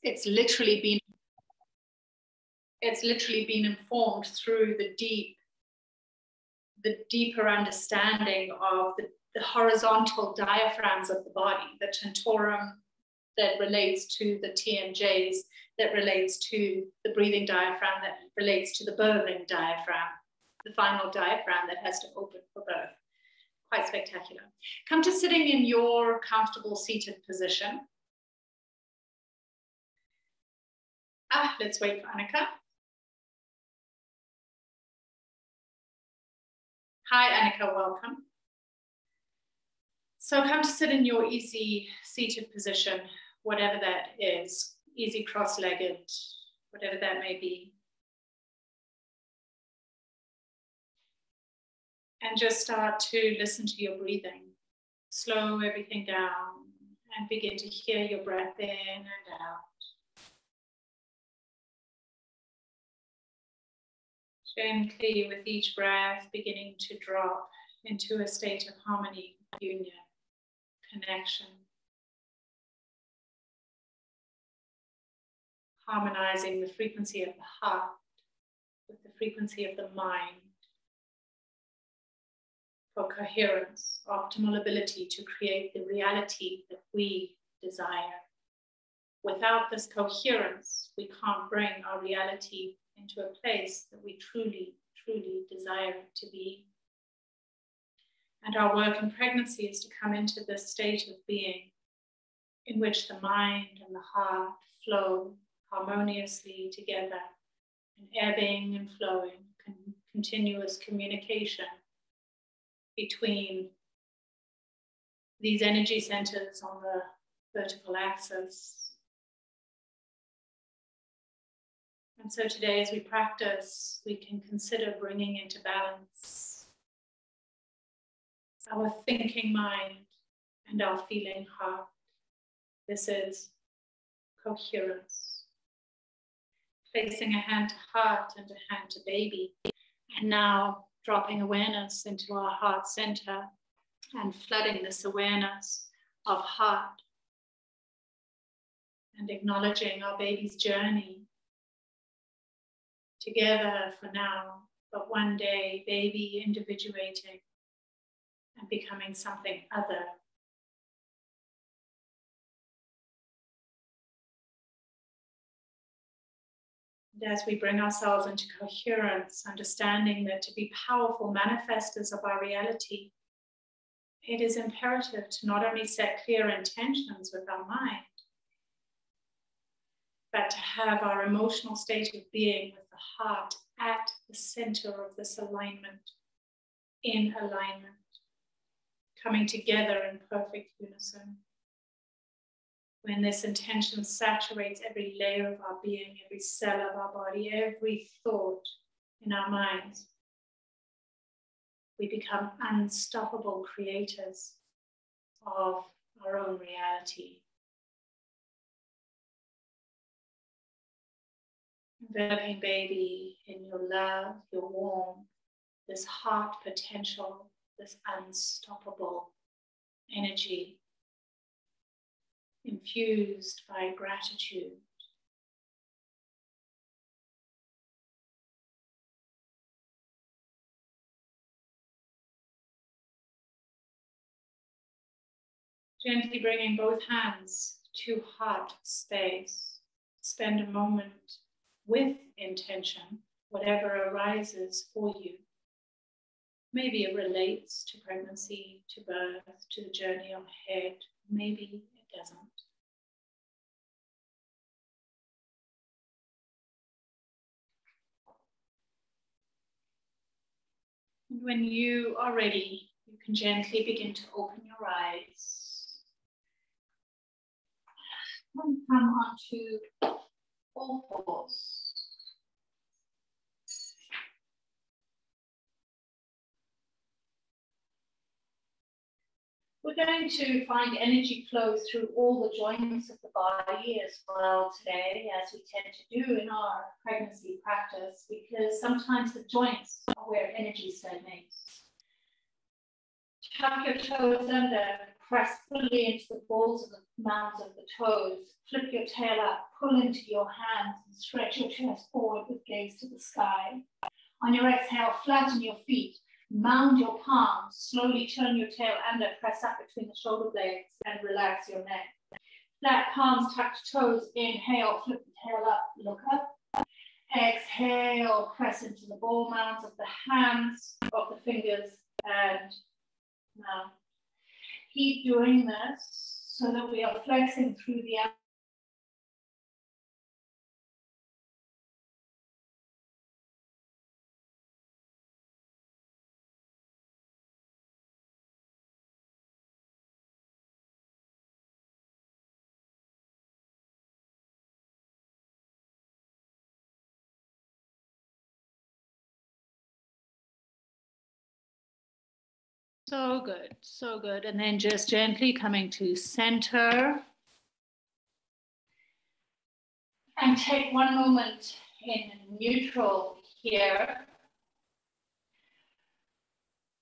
it's literally been informed through the deeper understanding of the horizontal diaphragms of the body, the tentorum that relates to the TMJs, that relates to the breathing diaphragm, that relates to the birthing diaphragm, the final diaphragm that has to open for birth. Quite spectacular. Come to sitting in your comfortable seated position. Let's wait for Annika. Hi, Annika, welcome. So come to sit in your easy seated position, whatever that is, easy cross-legged, whatever that may be. And just start to listen to your breathing. Slow everything down and begin to hear your breath in and out. Gently, with each breath, beginning to drop into a state of harmony, union, connection. Harmonizing the frequency of the heart with the frequency of the mind for coherence, optimal ability to create the reality that we desire. Without this coherence, we can't bring our reality into a place that we truly, truly desire it to be. And our work in pregnancy is to come into this state of being in which the mind and the heart flow harmoniously together, and ebbing and flowing, continuous communication between these energy centers on the vertical axis. And so today, as we practice, we can consider bringing into balance our thinking mind and our feeling heart. This is coherence. Placing a hand to heart and a hand to baby. And now dropping awareness into our heart center and flooding this awareness of heart. And acknowledging our baby's journey. Together for now, but one day baby individuating and becoming something other. And as we bring ourselves into coherence, understanding that to be powerful manifestors of our reality, it is imperative to not only set clear intentions with our mind, but to have our emotional state of being with the heart at the center of this alignment, in alignment, coming together in perfect unison. When this intention saturates every layer of our being, every cell of our body, every thought in our minds, we become unstoppable creators of our own reality. Enveloping baby in your love, your warmth, this heart potential, this unstoppable energy, infused by gratitude. Gently bringing both hands to heart space. Spend a moment with intention, whatever arises for you. Maybe it relates to pregnancy, to birth, to the journey ahead. Maybe it doesn't. And when you are ready, you can gently begin to open your eyes. And come onto all fours. We're going to find energy flow through all the joints of the body as well today, as we tend to do in our pregnancy practice, because sometimes the joints are where energy stagnates. Tuck your toes under, Press fully into the balls of the mounds of the toes. Flip your tail up, pull into your hands, and stretch your chest forward with gaze to the sky. On your exhale, flatten your feet. Mound your palms. Slowly turn your tail under, press up between the shoulder blades, and relax your neck. Flat palms, tucked toes. Inhale, flip the tail up, look up. Exhale, press into the ball mounds of the hands, of the fingers, and now. Keep doing this so that we are flexing through the abdomen. So good, so good. And then just gently coming to center. And take one moment in neutral here.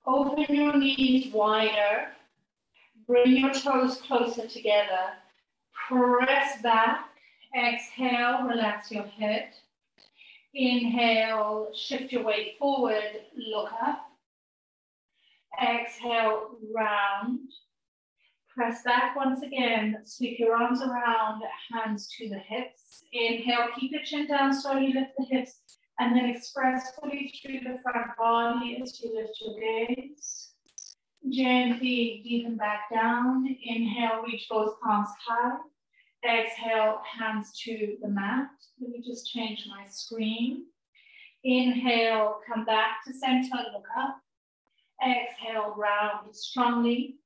Open your knees wider. Bring your toes closer together. Press back. Exhale, relax your head. Inhale, shift your weight forward, look up. Exhale, round. Press back once again. Sweep your arms around, hands to the hips. Inhale, keep your chin down, slowly lift the hips, and then express fully through the front body as you lift your gaze. Gently deepen back down. Inhale, reach both palms high. Exhale, hands to the mat. Let me just change my screen. Inhale, come back to center, look up. Exhale, round strongly.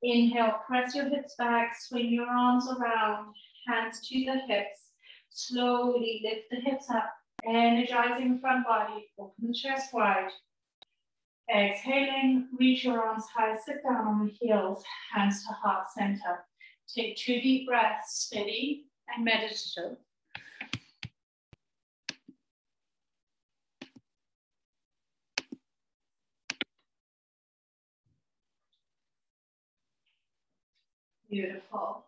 Inhale, press your hips back, swing your arms around, hands to the hips. Slowly lift the hips up, energizing the front body, open the chest wide. Exhaling, reach your arms high, sit down on the heels, hands to heart center. Take 2 deep breaths, steady and meditative. Beautiful.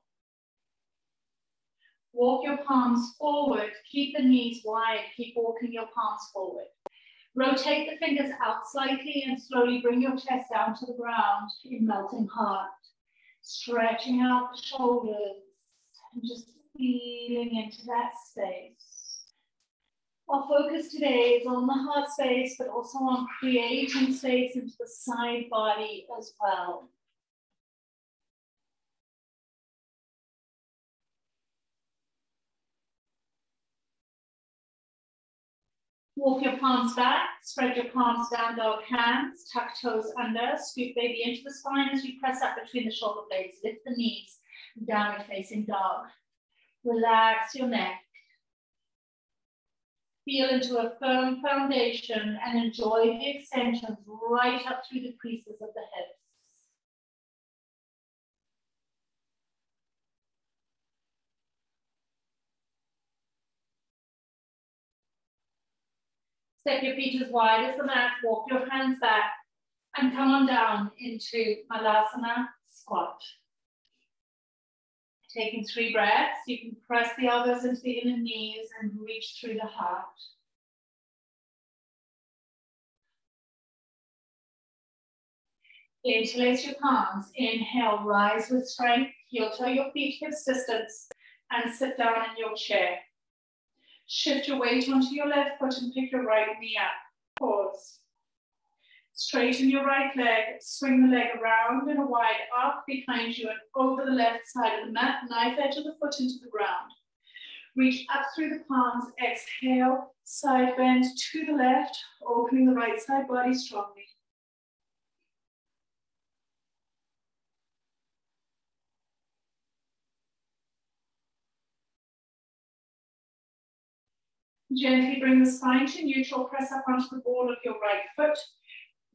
Walk your palms forward, keep the knees wide, keep walking your palms forward. Rotate the fingers out slightly and slowly bring your chest down to the ground in melting heart. Stretching out the shoulders and just feeling into that space. Our focus today is on the heart space, but also on creating space into the side body as well. Walk your palms back, spread your palms down, dog hands, tuck toes under, scoop baby into the spine as you press up between the shoulder blades. Lift the knees, downward facing dog. Relax your neck. Feel into a firm foundation and enjoy the extensions right up through the creases of the hips. Step your feet as wide as the mat, walk your hands back, and come on down into Malasana squat. Taking 3 breaths, you can press the elbows into the inner knees and reach through the heart. Interlace your palms. Inhale, rise with strength, heel toe your feet hips distance, and sit down in your chair. Shift your weight onto your left foot and pick your right knee up. Pause. Straighten your right leg, swing the leg around in a wide arc behind you and over the left side of the mat, knife edge of the foot into the ground. Reach up through the palms, exhale, side bend to the left, opening the right side body strongly. Gently bring the spine to neutral, press up onto the ball of your right foot.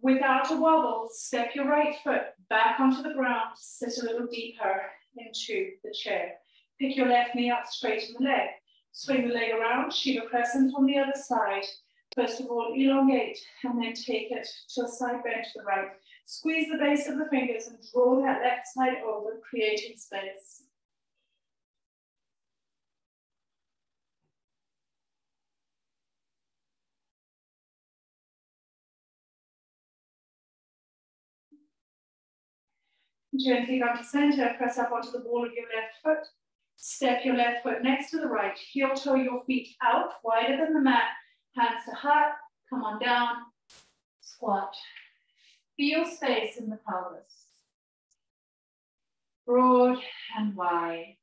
Without a wobble, step your right foot back onto the ground, sit a little deeper into the chair. Pick your left knee up, straighten the leg. Swing the leg around, Shiva Crescent on the other side. First of all, elongate and then take it to a side bend to the right. Squeeze the base of the fingers and draw that left side over, creating space. Gently come to center, press up onto the ball of your left foot. Step your left foot next to the right. Heel toe your feet out, wider than the mat. Hands to heart, come on down, squat. Feel space in the pelvis. Broad and wide.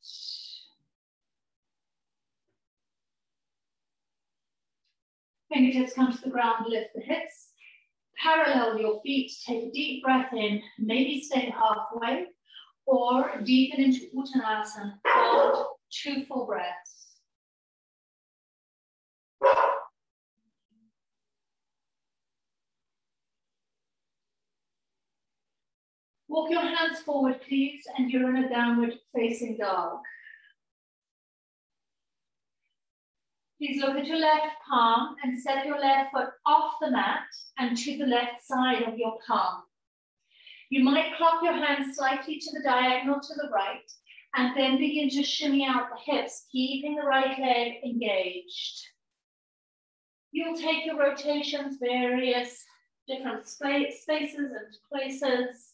Fingertips come to the ground, lift the hips. Parallel your feet, take a deep breath in, maybe stay halfway, or deepen into Uttanasana, hold 2 full breaths. Walk your hands forward, please, and you're in a downward facing dog. Please look at your left palm and step your left foot off the mat and to the left side of your palm. You might clock your hands slightly to the diagonal to the right and then begin to shimmy out the hips, keeping the right leg engaged. You'll take your rotations, various different spaces and places,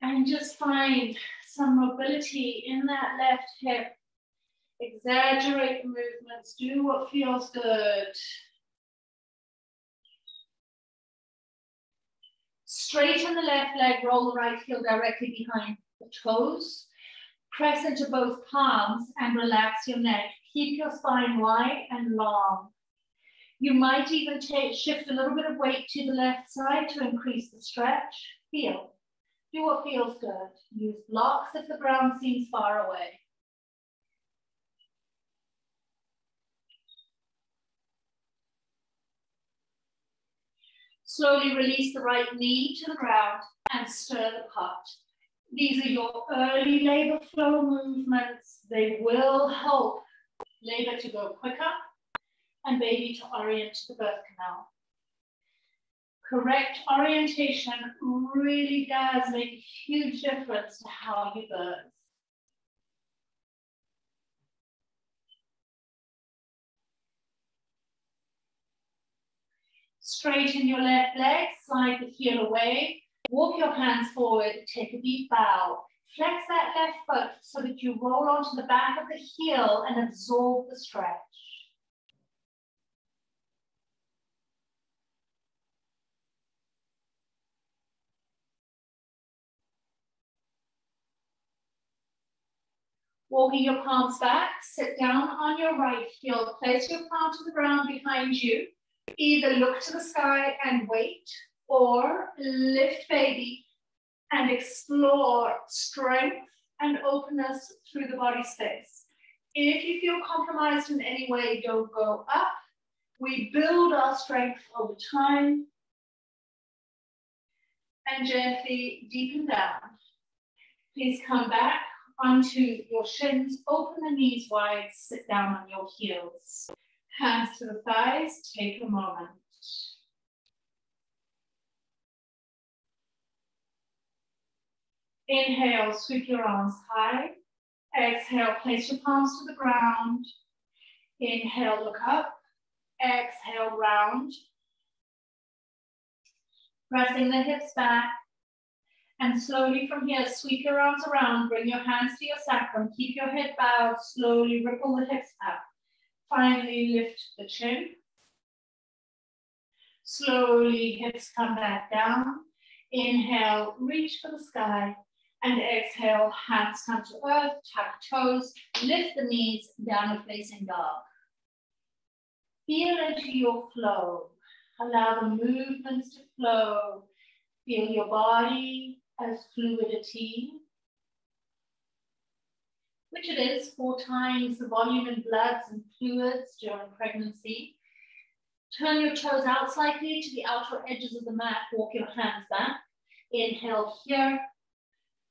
and just find some mobility in that left hip. Exaggerate the movements, do what feels good. Straighten the left leg, roll the right heel directly behind the toes. Press into both palms and relax your neck. Keep your spine wide and long. You might even shift a little bit of weight to the left side to increase the stretch. Feel. Do what feels good. Use blocks if the ground seems far away. Slowly release the right knee to the ground and stir the pot. These are your early labor flow movements. They will help labor to go quicker and baby to orient to the birth canal. Correct orientation really does make a huge difference to how you birth. Straighten your left leg, slide the heel away, walk your hands forward, take a deep bow. Flex that left foot so that you roll onto the back of the heel and absorb the stretch. Walking your palms back, sit down on your right heel, place your palm to the ground behind you. Either look to the sky and wait, or lift baby and explore strength and openness through the body space. If you feel compromised in any way, don't go up. We build our strength over time and gently deepen down. Please come back onto your shins, open the knees wide, sit down on your heels. Hands to the thighs, take a moment. Inhale, sweep your arms high. Exhale, place your palms to the ground. Inhale, look up. Exhale, round. Pressing the hips back. And slowly from here, sweep your arms around, bring your hands to your sacrum, keep your head bowed, slowly ripple the hips up. Finally, lift the chin. Slowly, hips come back down. Inhale, reach for the sky. And exhale, hands come to earth, tuck toes, lift the knees, downward facing dog. Feel into your flow. Allow the movements to flow. Feel your body as fluidity, which it is 4 times the volume in bloods and fluids during pregnancy. Turn your toes out slightly to the outer edges of the mat. Walk your hands back. Inhale here.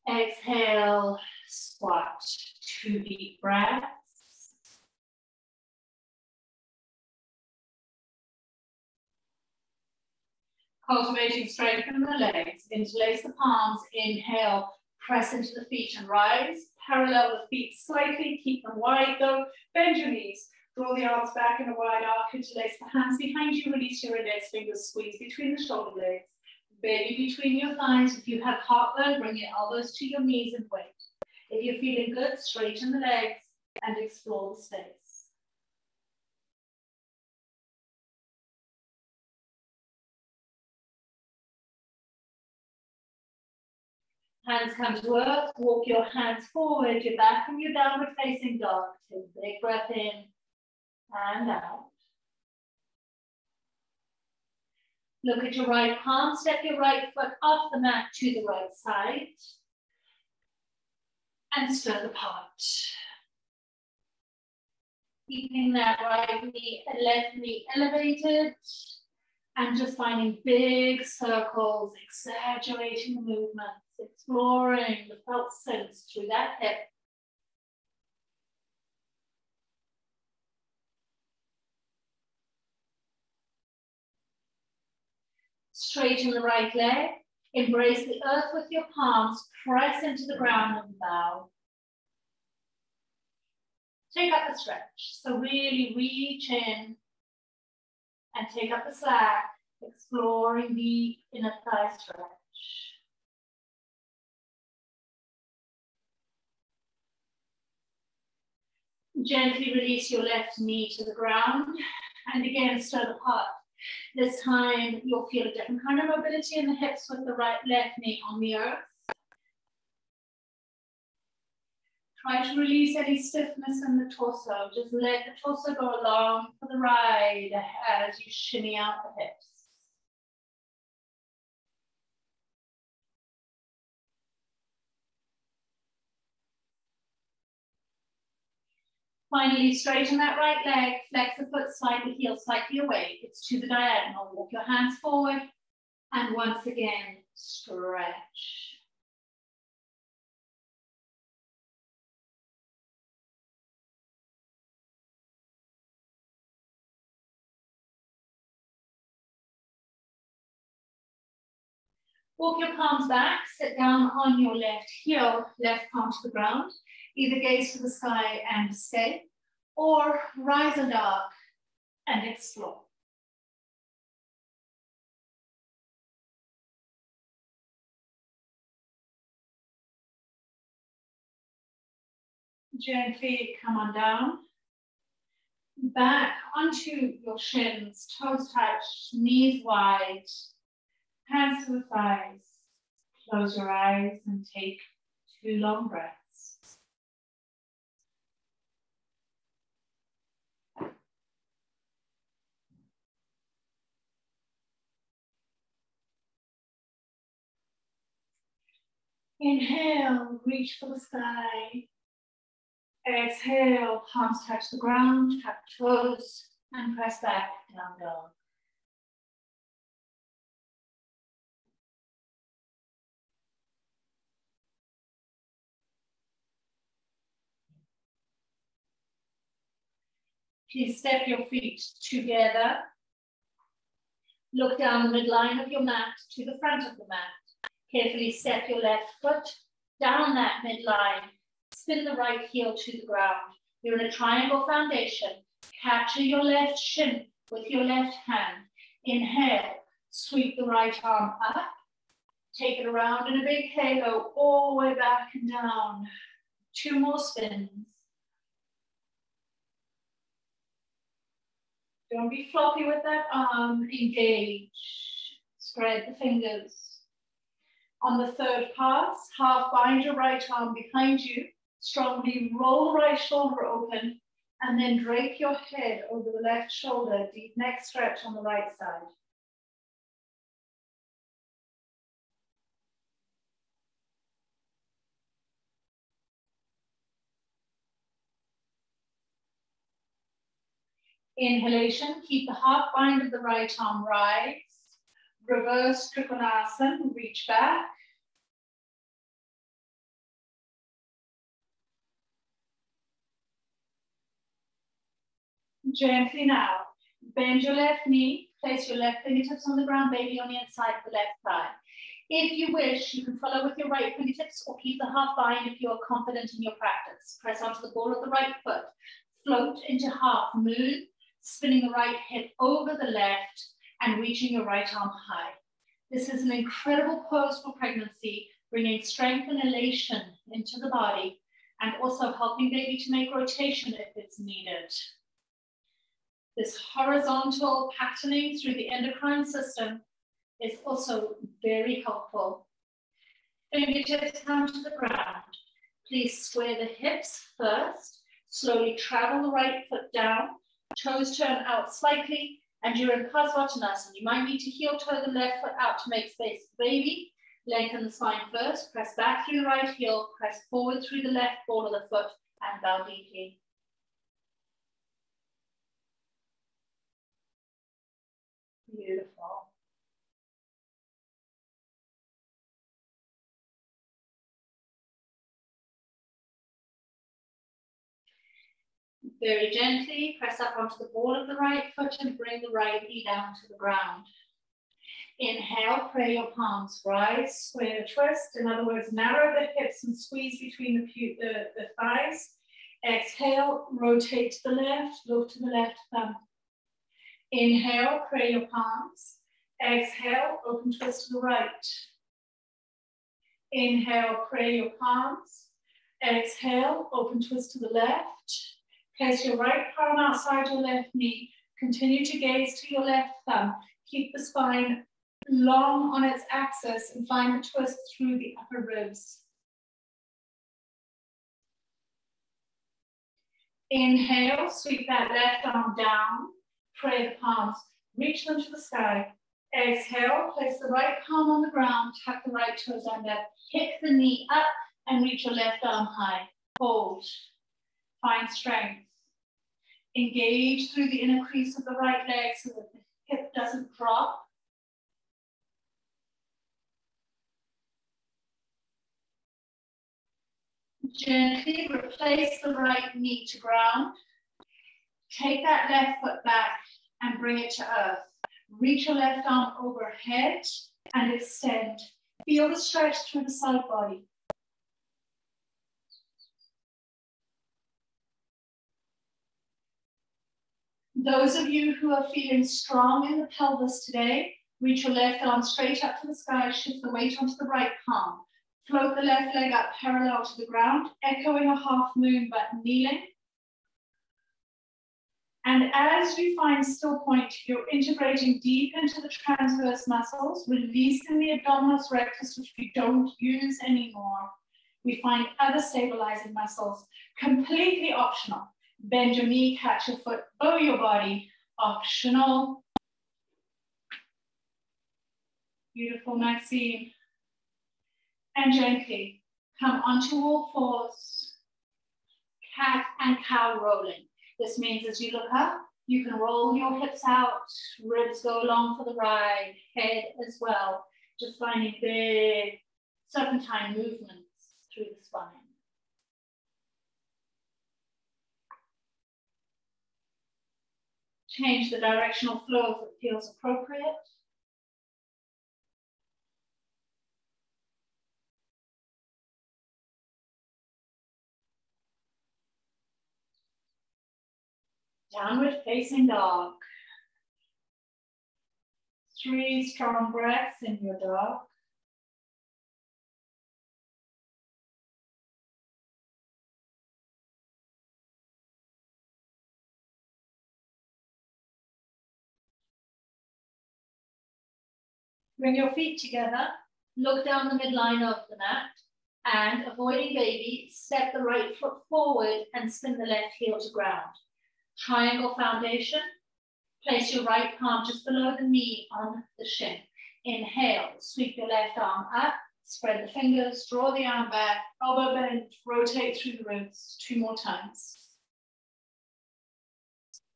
Exhale, squat. 2 deep breaths. Cultivating strength in the legs. Interlace the palms. Inhale. Press into the feet and rise. Parallel the feet slightly. Keep them wide though. Bend your knees. Draw the arms back in a wide arc. Interlace the hands behind you. Release your index fingers. Squeeze between the shoulder blades. Baby between your thighs. If you have heartburn, bring your elbows to your knees and wait. If you're feeling good, straighten the legs and explore the space. Hands come to earth. Walk your hands forward. You're back from your downward facing dog. Take a big breath in and out. Look at your right palm. Step your right foot off the mat to the right side. And stir the part. Keeping that right knee and left knee elevated. And just finding big circles, exaggerating the movements, exploring the felt sense through that hip. Straighten the right leg. Embrace the earth with your palms. Press into the ground and bow. Take up the stretch. So really reach in and take up the slack, exploring the inner thigh stretch. Gently release your left knee to the ground and again stir the part. This time you'll feel a different kind of mobility in the hips with the left knee on the earth. Try to release any stiffness in the torso. Just let the torso go along for the ride as you shimmy out the hips. Finally, straighten that right leg, flex the foot slightly, heel slightly away. It's to the diagonal. Walk your hands forward and once again, stretch. Walk your palms back, sit down on your left heel, left palm to the ground. Either gaze to the sky and stay, or rise and arc and explore. Gently come on down. Back onto your shins, toes touch, knees wide, hands to the thighs. Close your eyes and take 2 long breaths. Inhale, reach for the sky. Exhale, palms touch the ground, tap toes, and press back, down dog. Please step your feet together. Look down the midline of your mat to the front of the mat. Carefully step your left foot down that midline. Spin the right heel to the ground. You're in a triangle foundation. Capture your left shin with your left hand. Inhale, sweep the right arm up. Take it around in a big halo, all the way back and down. 2 more spins. Don't be floppy with that arm. Engage. Spread the fingers. On the 3rd pass, half bind your right arm behind you. Strongly roll the right shoulder open and then drape your head over the left shoulder. Deep neck stretch on the right side. Inhalation, keep the half bind of the right arm rise. Reverse Trikonasana, reach back. Gently now, bend your left knee, place your left fingertips on the ground, baby on the inside of the left thigh. If you wish, you can follow with your right fingertips or keep the half bind if you are confident in your practice. Press onto the ball of the right foot. Float into half moon, spinning the right hip over the left and reaching your right arm high. This is an incredible pose for pregnancy, bringing strength and elation into the body and also helping baby to make rotation if it's needed. This horizontal patterning through the endocrine system is also very helpful. Fingertips come to the ground. Please square the hips first. Slowly travel the right foot down. Toes turn out slightly. And you're in Parsvottanasana. You might need to heel toe the left foot out to make space for baby. Lengthen the spine first. Press back through the right heel. Press forward through the left ball of the foot and bow deeply. Beautiful. Very gently press up onto the ball of the right foot and bring the right knee down to the ground. Inhale, pray your palms rise, square the twist. In other words, narrow the hips and squeeze between the thighs. Exhale, rotate to the left, look to the left thumb. Inhale, pray your palms. Exhale, open twist to the right. Inhale, pray your palms. Exhale, open twist to the left. Place your right palm outside your left knee. Continue to gaze to your left thumb. Keep the spine long on its axis and find the twist through the upper ribs. Inhale, sweep that left arm down. Pray the palms. Reach them to the sky. Exhale, place the right palm on the ground. Tuck the right toes under. Kick the knee up and reach your left arm high. Hold. Find strength. Engage through the inner crease of the right leg so that the hip doesn't drop. Gently replace the right knee to ground. Take that left foot back and bring it to earth. Reach your left arm overhead and extend. Feel the stretch through the side body. Those of you who are feeling strong in the pelvis today, reach your left arm straight up to the sky, shift the weight onto the right palm. Float the left leg up parallel to the ground, echoing a half moon but kneeling. And as you find still point, you're integrating deep into the transverse muscles, releasing the abdominis rectus, which we don't use anymore. We find other stabilizing muscles, completely optional. Bend your knee, catch your foot, bow your body, optional. Beautiful, Maxine. And gently come onto all fours, cat and cow rolling. This means as you look up, you can roll your hips out, ribs go long for the ride, head as well. Just finding big serpentine movements through the spine. Change the directional flow if it feels appropriate. Downward facing dog. 3 strong breaths in your dog. Bring your feet together, look down the midline of the mat, and avoiding baby, step the right foot forward and spin the left heel to ground. Triangle foundation, place your right palm just below the knee on the shin. Inhale, sweep your left arm up, spread the fingers, draw the arm back, elbow bend, rotate through the ribs. 2 more times.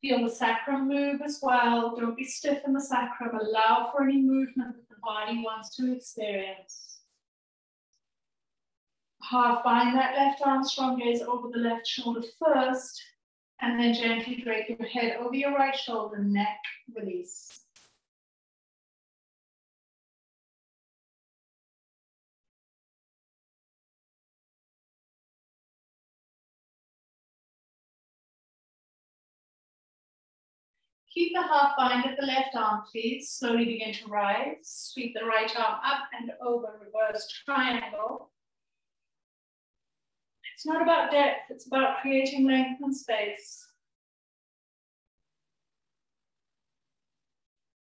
Feel the sacrum move as well. Don't be stiff in the sacrum. Allow for any movement that the body wants to experience. Half bind that left arm, strong gaze over the left shoulder first, and then gently drape your head over your right shoulder, neck, release. Keep the half bind at the left arm, please. Slowly begin to rise. Sweep the right arm up and over, reverse triangle. It's not about depth, it's about creating length and space.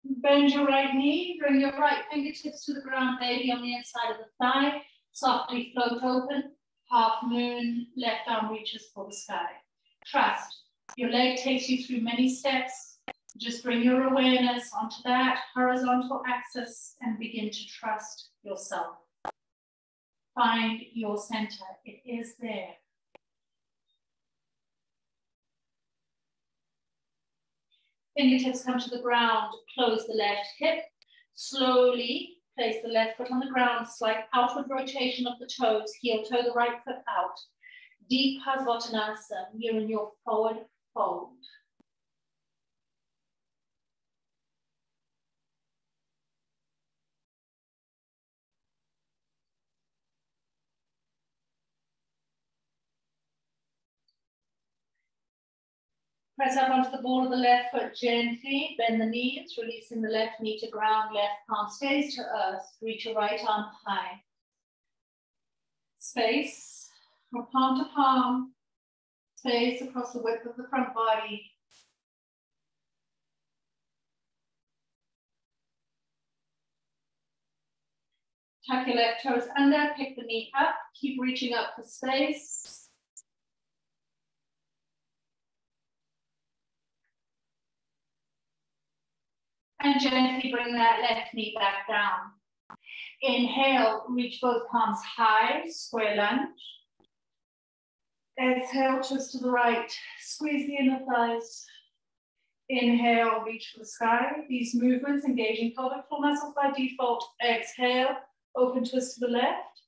Bend your right knee, bring your right fingertips to the ground, maybe on the inside of the thigh. Softly float open, half moon, left arm reaches for the sky. Trust, your leg takes you through many steps. Just bring your awareness onto that horizontal axis and begin to trust yourself. Find your center, it is there. Fingertips come to the ground, close the left hip. Slowly place the left foot on the ground, slight outward rotation of the toes, heel toe the right foot out. Deep Parsvottanasana, you're in your forward fold. Press up onto the ball of the left foot gently, bend the knees, releasing the left knee to ground, left palm stays to earth, reach your right arm high. Space from palm to palm, space across the width of the front body. Tuck your left toes under, pick the knee up, keep reaching up for space. And gently bring that left knee back down. Inhale, reach both palms high, square lunge. Exhale, twist to the right, squeeze the inner thighs. Inhale, reach for the sky. These movements engaging pelvic floor muscles by default. Exhale, open twist to the left.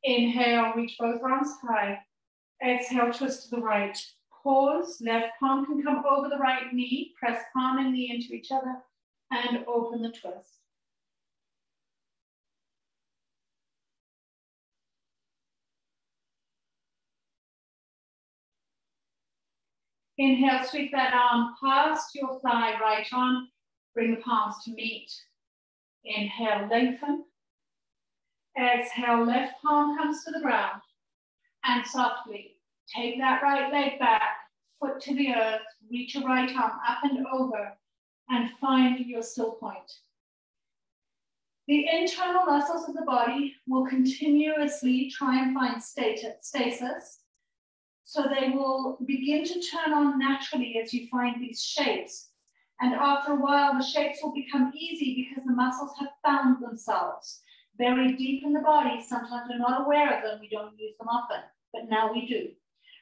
Inhale, reach both arms high. Exhale, twist to the right. Pause, left palm can come over the right knee, press palm and knee into each other, and open the twist. Inhale, sweep that arm past your thigh, right arm, bring the palms to meet. Inhale, lengthen. Exhale, left palm comes to the ground, and softly take that right leg back, foot to the earth, reach your right arm up and over, and find your still point. The internal muscles of the body will continuously try and find stasis, so they will begin to turn on naturally as you find these shapes. And after a while, the shapes will become easy because the muscles have found themselves buried deep in the body. Sometimes we're not aware of them, we don't use them often, but now we do.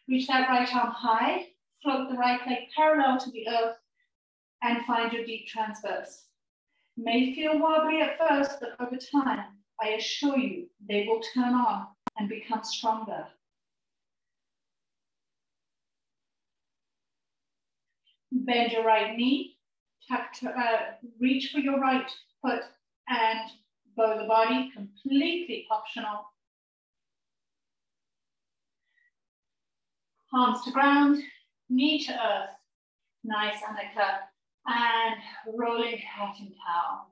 Reach that right arm high, float the right leg parallel to the earth, and find your deep transverse. May feel wobbly at first, but over time, I assure you, they will turn on and become stronger. Bend your right knee, reach for your right foot, and bow the body, completely optional. Palms to ground, knee to earth, nice undercut, and rolling cat and cow.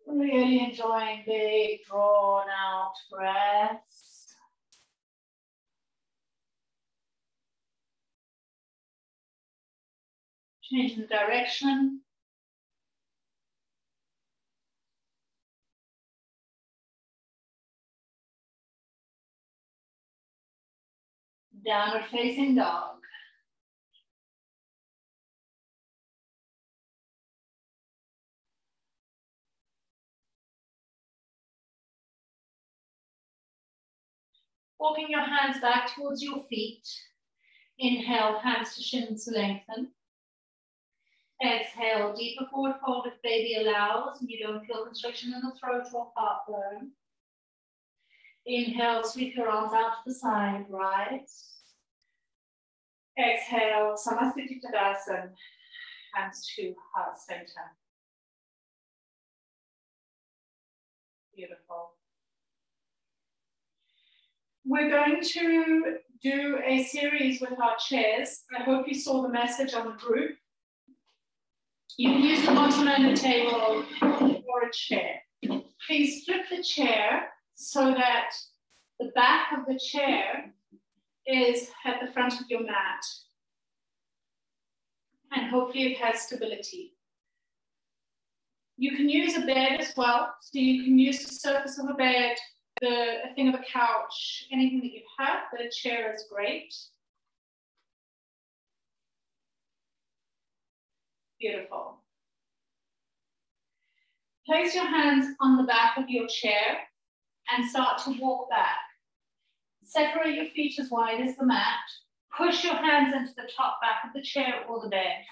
Really enjoying big, drawn out breaths. Changing the direction. Downward facing dog. Walking your hands back towards your feet. Inhale, hands to shins lengthen. Exhale, deeper forward fold if baby allows and you don't feel constriction in the throat or heartburn. Inhale, sweep your arms out to the side, rise. Exhale, Samasthiti Tadasana, hands to heart center. Beautiful. We're going to do a series with our chairs. I hope you saw the message on the group. You can use the ottoman, a table, or a chair. Please flip the chair so that the back of the chair is at the front of your mat. And hopefully it has stability. You can use a bed as well. So you can use the surface of a bed, a thing of a couch, anything that you have, but a chair is great. Beautiful. Place your hands on the back of your chair and start to walk back. Separate your feet as wide as the mat. Push your hands into the top back of the chair or the bed.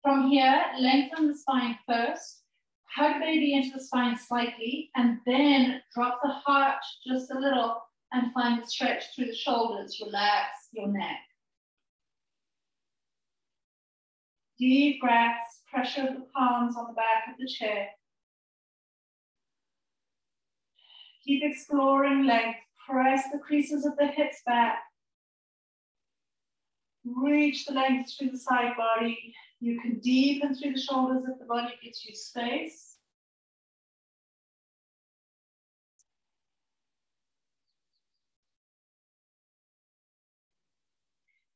From here, lengthen the spine first. Hug baby into the spine slightly, and then drop the heart just a little and find a stretch through the shoulders. Relax your neck. Deep breaths, pressure of the palms on the back of the chair. Keep exploring length. Press the creases of the hips back. Reach the length through the side body. You can deepen through the shoulders if the body gives you space.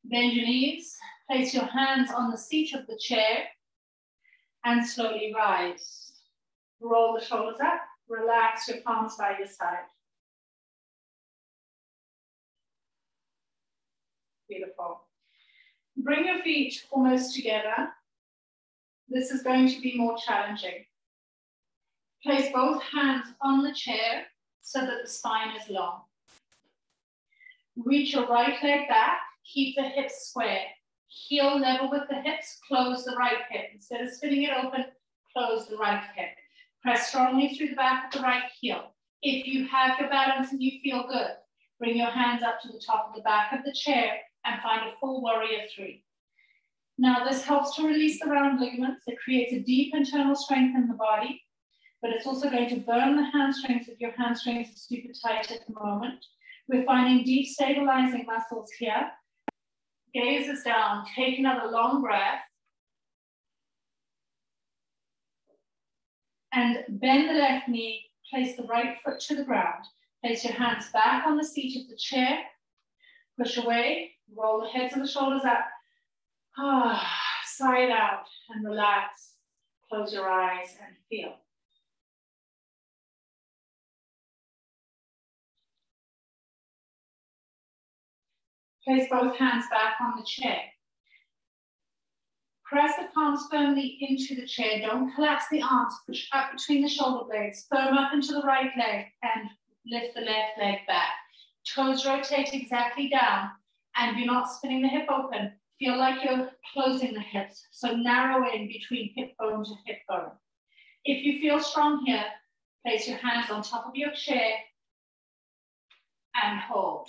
Bend your knees. Place your hands on the seat of the chair and slowly rise. Roll the shoulders up. Relax your palms by your side. Beautiful. Bring your feet almost together. This is going to be more challenging. Place both hands on the chair so that the spine is long. Reach your right leg back. Keep the hips square. Heel level with the hips. Close the right hip. Instead of spinning it open, close the right hip. Press strongly through the back of the right heel. If you have your balance and you feel good, bring your hands up to the top of the back of the chair and find a full warrior three. Now this helps to release the round ligaments. It creates a deep internal strength in the body, but it's also going to burn the hamstrings if your hamstrings are super tight at the moment. We're finding deep stabilizing muscles here. Gaze is down, take another long breath. And bend the left knee, place the right foot to the ground. Place your hands back on the seat of the chair. Push away, roll the heads of the shoulders up. Sigh it out and relax. Close your eyes and feel. Place both hands back on the chair. Press the palms firmly into the chair. Don't collapse the arms. Push up between the shoulder blades. Firm up into the right leg and lift the left leg back. Toes rotate exactly down and you're not spinning the hip open. Feel like you're closing the hips. So narrow in between hip bone to hip bone. If you feel strong here, place your hands on top of your chair and hold.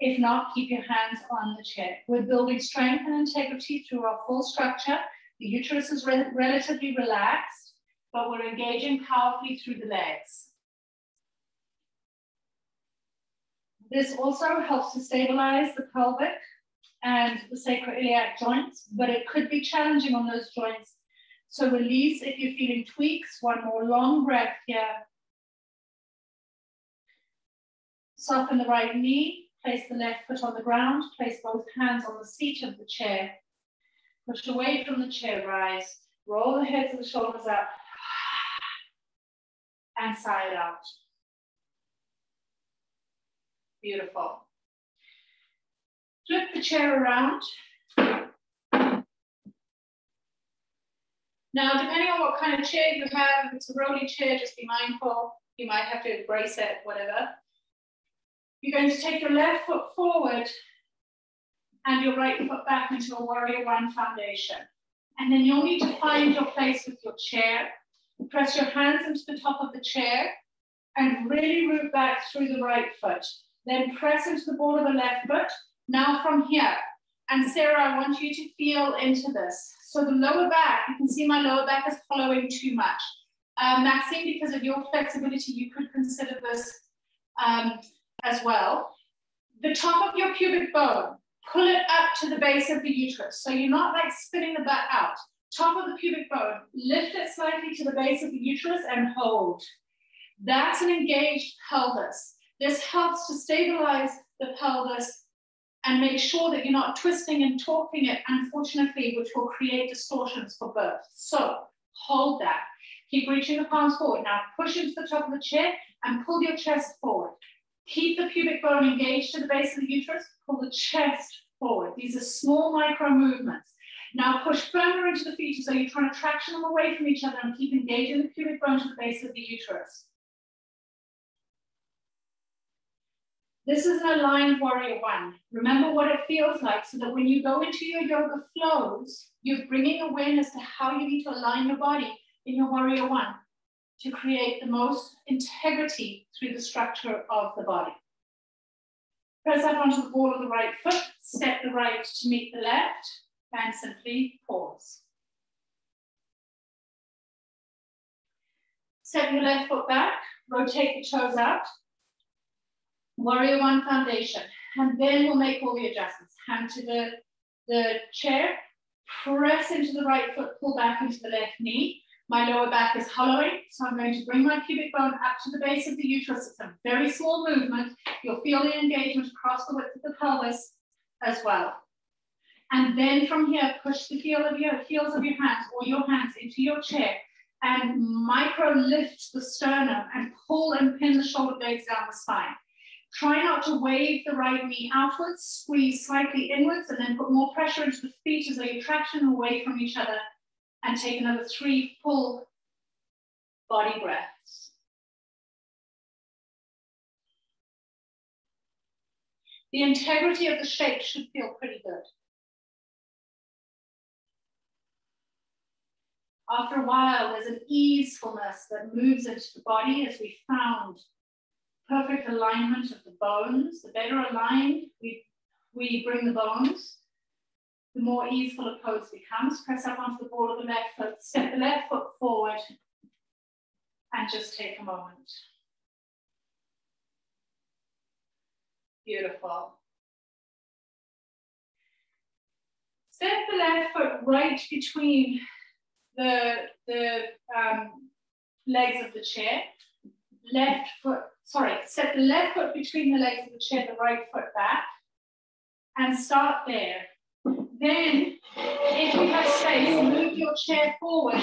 If not, keep your hands on the chair. We're building strength and integrity through our full structure. The uterus is relatively relaxed, but we're engaging powerfully through the legs. This also helps to stabilize the pelvic and the sacroiliac joints, but it could be challenging on those joints. So release if you're feeling tweaks. One more long breath here. Soften the right knee. Place the left foot on the ground. Place both hands on the seat of the chair. Push away from the chair, rise. Roll the heads of the shoulders up. And sigh it out. Beautiful. Flip the chair around. Now, depending on what kind of chair you have, if it's a rolly chair, just be mindful. You might have to brace it, whatever. You're going to take your left foot forward and your right foot back into a warrior one foundation. And then you'll need to find your place with your chair. Press your hands into the top of the chair and really root back through the right foot. Then press into the ball of the left foot. Now from here. And Sarah, I want you to feel into this. So the lower back, you can see my lower back is following too much. Maxine, because of your flexibility, you could consider this as well. The top of your pubic bone, pull it up to the base of the uterus. So you're not like spitting the butt out. Top of the pubic bone, lift it slightly to the base of the uterus and hold. That's an engaged pelvis. This helps to stabilize the pelvis and make sure that you're not twisting and torquing it, unfortunately, which will create distortions for birth. So hold that. Keep reaching the palms forward. Now push into the top of the chair and pull your chest forward. Keep the pubic bone engaged to the base of the uterus. Pull the chest forward. These are small micro movements. Now push firmer into the feet, so you're trying to traction them away from each other and keep engaging the pubic bone to the base of the uterus. This is an aligned warrior one. Remember what it feels like, so that when you go into your yoga flows, you're bringing awareness to how you need to align your body in your warrior one to create the most integrity through the structure of the body. Press up onto the ball of the right foot, step the right to meet the left, and simply pause. Step your left foot back, rotate the toes out. Warrior one foundation, and then we'll make all the adjustments. Hand to the chair, press into the right foot, pull back into the left knee. My lower back is hollowing, so I'm going to bring my pubic bone up to the base of the uterus. It's a very small movement. You'll feel the engagement across the width of the pelvis as well. And then from here, push the heels of your hands or your hands into your chair and micro lift the sternum and pull and pin the shoulder blades down the spine. Try not to wave the right knee outwards, squeeze slightly inwards, and then put more pressure into the feet as they traction away from each other. And take another 3 full body breaths. The integrity of the shape should feel pretty good. After a while, there's an easefulness that moves into the body as we found perfect alignment of the bones. The better aligned we bring the bones, the more easeful a pose becomes. Press up onto the ball of the left foot, step the left foot forward, and just take a moment. Beautiful. Step the left foot right between the legs of the chair. Step the left foot between the legs of the chair, the right foot back, and start there. Then, if you have space, move your chair forward.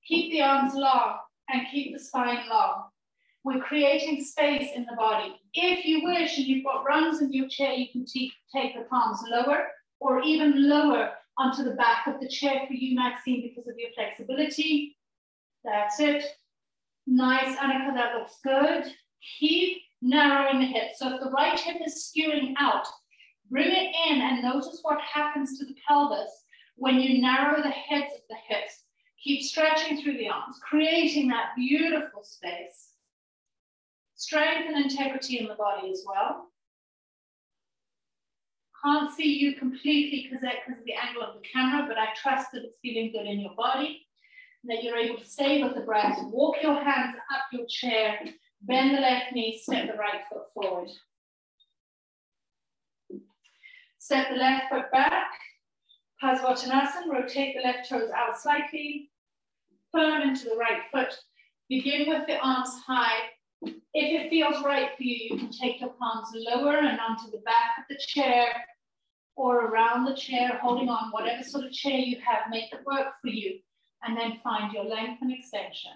Keep the arms long and keep the spine long. We're creating space in the body. If you wish, and you've got rungs in your chair, you can take the palms lower or even lower onto the back of the chair for you, Maxine, because of your flexibility. That's it. Nice, Annika, that looks good. Keep narrowing the hips. So if the right hip is skewing out, bring it in and notice what happens to the pelvis when you narrow the heads of the hips. Keep stretching through the arms, creating that beautiful space. Strength and integrity in the body as well. Can't see you completely because of the angle of the camera, but I trust that it's feeling good in your body, that you're able to stay with the breath. Walk your hands up your chair, bend the left knee, step the right foot forward. Step the left foot back, Parsvottanasana, rotate the left toes out slightly, firm into the right foot. Begin with the arms high. If it feels right for you, you can take your palms lower and onto the back of the chair or around the chair, holding on whatever sort of chair you have, make it work for you, and then find your length and extension.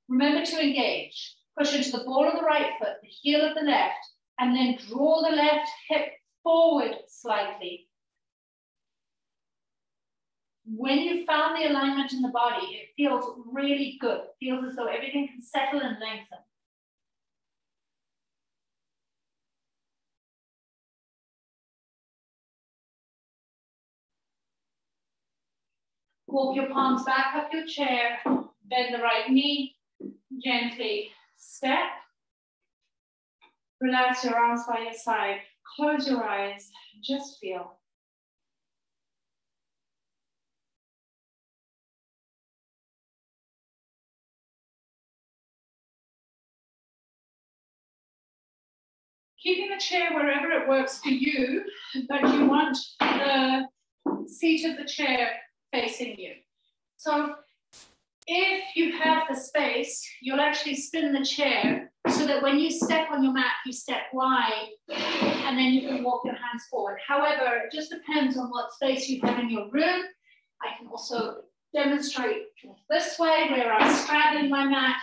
Remember to engage. Push into the ball of the right foot, the heel of the left, and then draw the left hip forward slightly. When you found the alignment in the body, it feels really good. It feels as though everything can settle and lengthen. Walk your palms back up your chair, bend the right knee, gently step. Relax your arms by your side, close your eyes, just feel. Keeping the chair wherever it works for you, but you want the seat of the chair facing you. So if you have the space, you'll actually spin the chair so that when you step on your mat, you step wide, and then you can walk your hands forward. However, it just depends on what space you have in your room. I can also demonstrate this way, where I'm straddling my mat,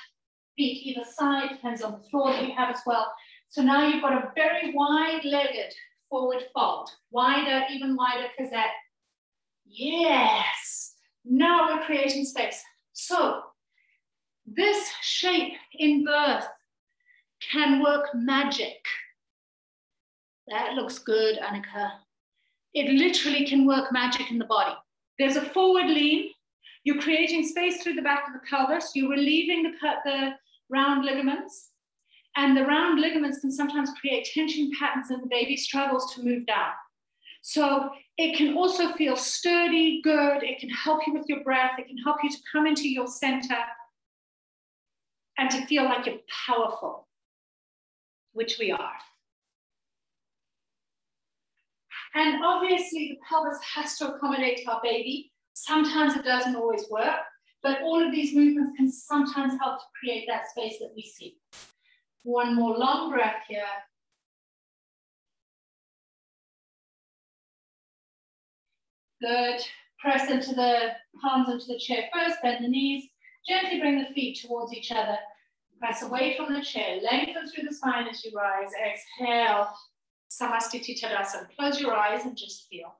feet either side, depends on the floor that you have as well. So now you've got a very wide-legged forward fold, wider, even wider Cosette. Yes, now we're creating space. So this shape in birth can work magic. That looks good, Annika. It literally can work magic in the body. There's a forward lean. You're creating space through the back of the pelvis. You're relieving the round ligaments. And the round ligaments can sometimes create tension patterns and the baby struggles to move down. So it can also feel sturdy, good. It can help you with your breath. It can help you to come into your center and to feel like you're powerful, which we are. And obviously the pelvis has to accommodate our baby. Sometimes it doesn't always work, but all of these movements can sometimes help to create that space that we see. One more long breath here. Good. Press into the palms into the chair first, bend the knees. Gently bring the feet towards each other. Press away from the chair. Lengthen through the spine as you rise. Exhale. Samastiti Tadasana. Close your eyes and just feel.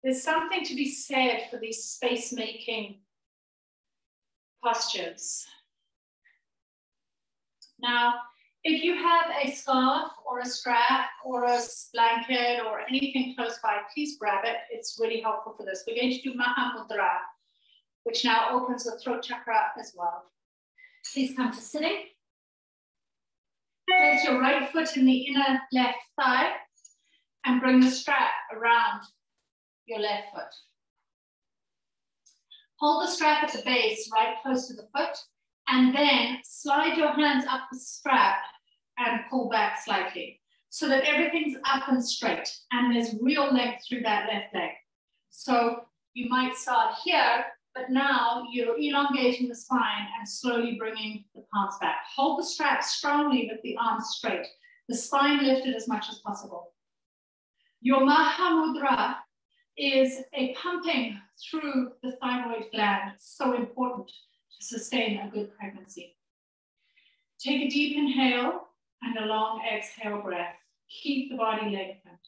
There's something to be said for these space-making postures. Now, if you have a scarf or a strap or a blanket or anything close by, please grab it. It's really helpful for this. We're going to do Maha Mudra, which now opens the throat chakra as well. Please come to sitting. Place your right foot in the inner left thigh and bring the strap around your left foot. Hold the strap at the base, right close to the foot, and then slide your hands up the strap and pull back slightly so that everything's up and straight and there's real length through that left leg. So you might start here, but now you're elongating the spine and slowly bringing the palms back. Hold the strap strongly with the arms straight, the spine lifted as much as possible. Your Maha Mudra is a pumping through the thyroid gland. It's so important to sustain a good pregnancy. Take a deep inhale and a long exhale breath. Keep the body lengthened.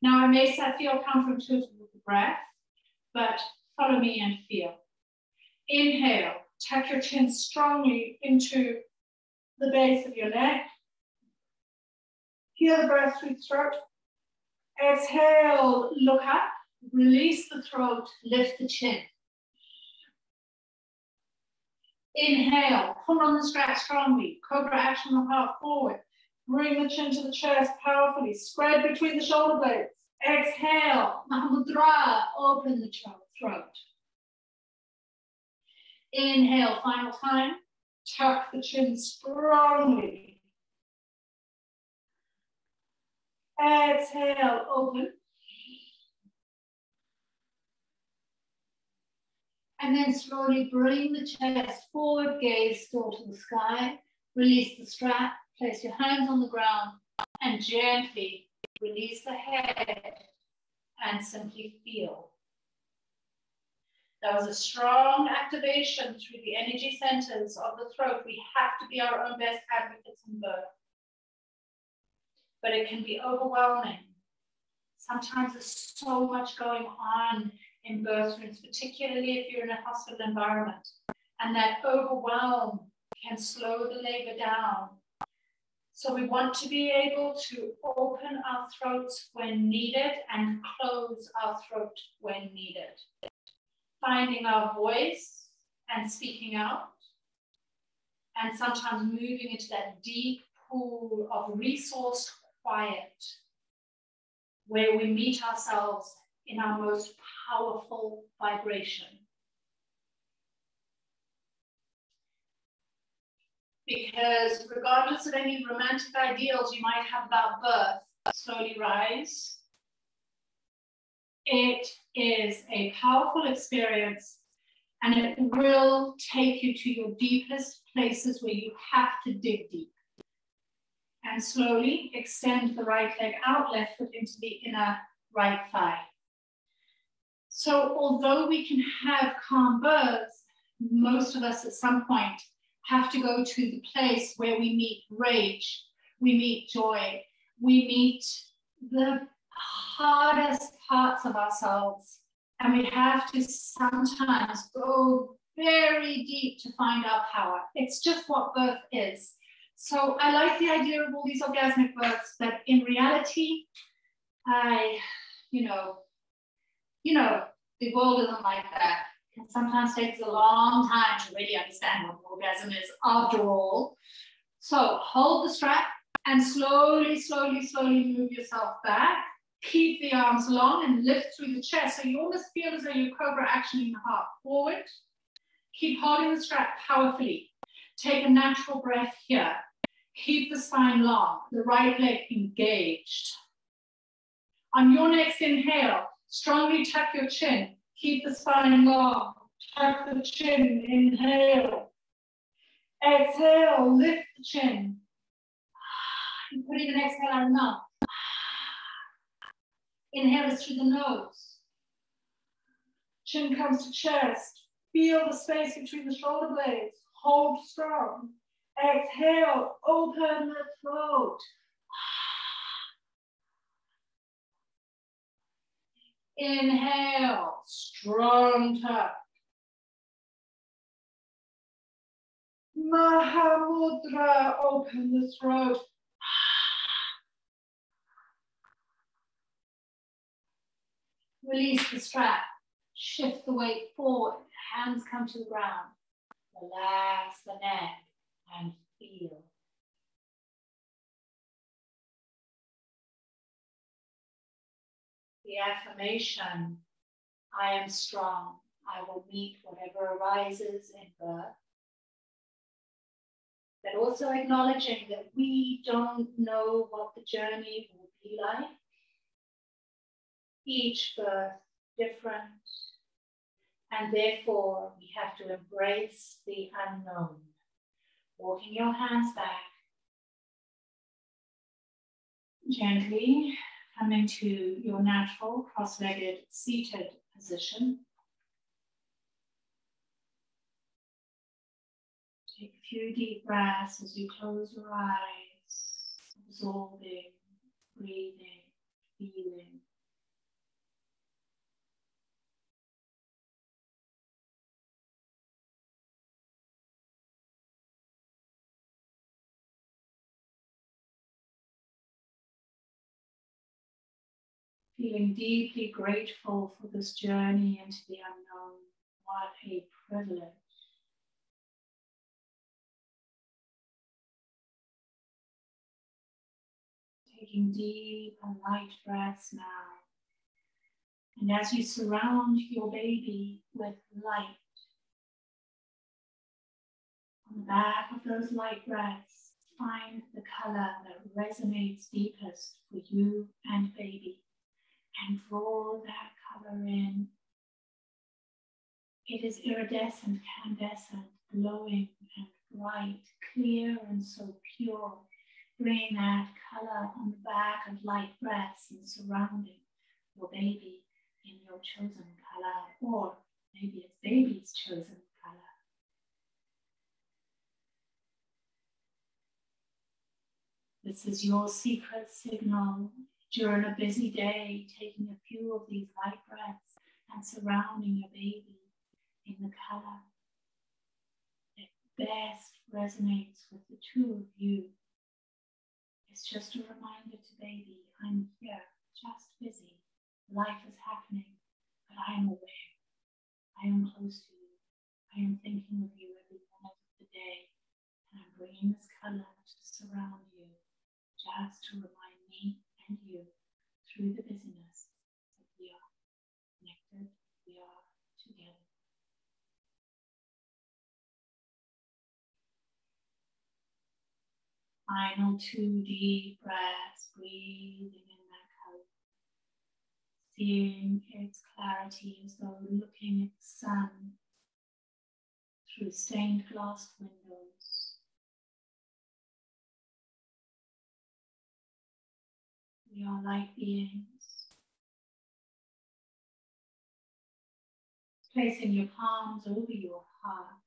Now I may feel counterintuitive with the breath, but follow me and feel. Inhale, tuck your chin strongly into the base of your neck. Feel the breath through the throat. Exhale, look up, release the throat, lift the chin. Inhale, pull on the strap strongly, Cobra Action Maha forward. Bring the chin to the chest powerfully, spread between the shoulder blades. Exhale, Maha Mudra, open the throat. Inhale, final time, tuck the chin strongly. Exhale, open. And then slowly bring the chest forward, gaze still to the sky. Release the strap, place your hands on the ground, and gently release the head and simply feel. That was a strong activation through the energy centers of the throat. We have to be our own best advocates in birth. But it can be overwhelming. Sometimes there's so much going on in birth rooms, particularly if you're in a hospital environment. And that overwhelm can slow the labor down. So we want to be able to open our throats when needed and close our throat when needed. Finding our voice and speaking out. And sometimes moving into that deep pool of resourced quiet, where we meet ourselves in our most powerful vibration. Because regardless of any romantic ideals you might have about birth, slowly rise. It is a powerful experience, and it will take you to your deepest places where you have to dig deep. And slowly extend the right leg out, left foot into the inner right thigh. So although we can have calm births, most of us at some point have to go to the place where we meet rage, we meet joy, we meet the hardest parts of ourselves, and we have to sometimes go very deep to find our power. It's just what birth is. So I like the idea of all these orgasmic births, but in reality, the world isn't like that. It sometimes takes a long time to really understand what an orgasm is after all. So hold the strap and slowly, slowly, slowly move yourself back. Keep the arms long and lift through the chest. So you almost feel as though you're cobra actioning the heart forward. Keep holding the strap powerfully. Take a natural breath here. Keep the spine long, the right leg engaged. On your next inhale, strongly tuck your chin. Keep the spine long. Tuck the chin. Inhale. Exhale. Lift the chin. And put in an exhale out of the mouth. Inhale is through the nose. Chin comes to chest. Feel the space between the shoulder blades. Hold strong. Exhale. Open the throat. Inhale, strong tuck. Mahamudra, open the throat. Release the strap. Shift the weight forward. Hands come to the ground. Relax the neck and feel. The affirmation, I am strong. I will meet whatever arises in birth. But also acknowledging that we don't know what the journey will be like. Each birth different. And therefore, we have to embrace the unknown. Walking your hands back. Gently come into your natural cross-legged seated position. Take a few deep breaths as you close your eyes, absorbing, breathing, feeling. Feeling deeply grateful for this journey into the unknown. What a privilege. Taking deep and light breaths now. And as you surround your baby with light, on the back of those light breaths, find the color that resonates deepest for you and baby. And draw that color in. It is iridescent, candescent, glowing and bright, clear and so pure. Bring that color on the back of light breaths and surrounding your baby in your chosen color, or maybe it's baby's chosen color. This is your secret signal. During a busy day, taking a few of these light breaths and surrounding your baby in the color that best resonates with the two of you. It's just a reminder to baby, I'm here, just busy. Life is happening, but I am aware. I am close to you. I am thinking of you every minute of the day, and I'm bringing this color to surround you, just to remind me and you through the busyness of the art. Final 2 deep breaths, breathing in that color. Seeing its clarity as though looking at the sun through stained glass windows. We are light beings. Placing your palms over your heart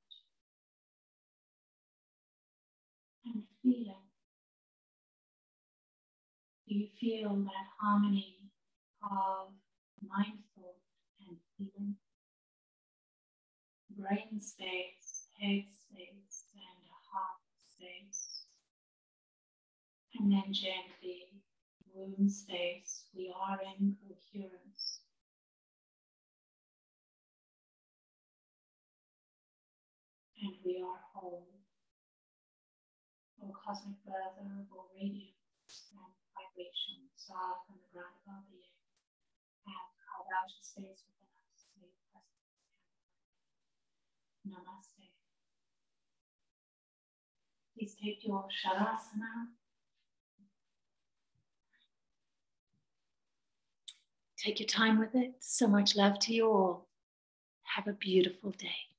and feeling. Do you feel that harmony of mind, thought, and feeling? Brain space, head space, and heart space. And then gently, womb space, we are in coherence. And we are whole. O cosmic brother, O radiance and vibrations are from the ground of our being. And our outer space within us, may presence. Namaste. Please take your Shavasana. Take your time with it. So much love to you all. Have a beautiful day.